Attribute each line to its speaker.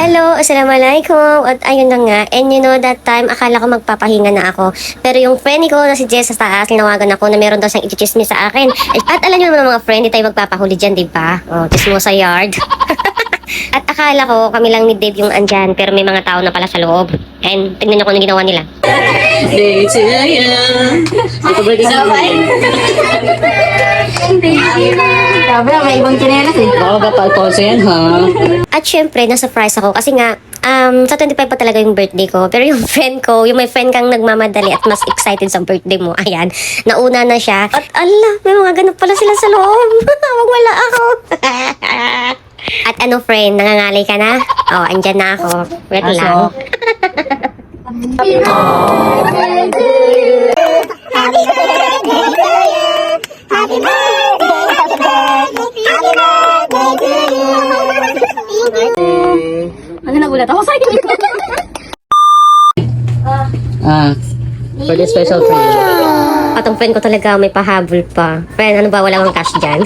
Speaker 1: Hello, assalamualaikum. At ayun na nga, and you know that time, akala ko magpapahinga na ako. Pero yung friend ko na si Jess sa taas, tinawagan ako na meron daw siyang i-chismis sa akin. At alam niyo naman mga friend, di tayo magpapahuli dyan, di ba? Oh, chismo sa yard. At akala ko kami lang ni Dave yung andyan, pero may mga tao na pala sa loob. And tignan niyo kung ano ginawa nila.
Speaker 2: Ito ba din sa
Speaker 3: Sabi na, may ibang chinelas eh.
Speaker 2: baka kapal ko yan, ha?
Speaker 1: At syempre, na-surprise ako kasi nga, sa 25 pa talaga yung birthday ko. Pero yung friend ko, yung may friend kang nagmamadali at mas excited sa birthday mo, ayan, nauna na siya. At ala, may mga ganun pala sila sa loob. Wag wala ako. At ano friend, nangangalay ka na? Oh, andyan na ako. Wait lang.
Speaker 3: Ano nagulat ako sa'yo?
Speaker 2: For this special for you.
Speaker 1: At ang friend ko talaga may pahabol pa. Friend, ano ba? Wala kang cash dyan?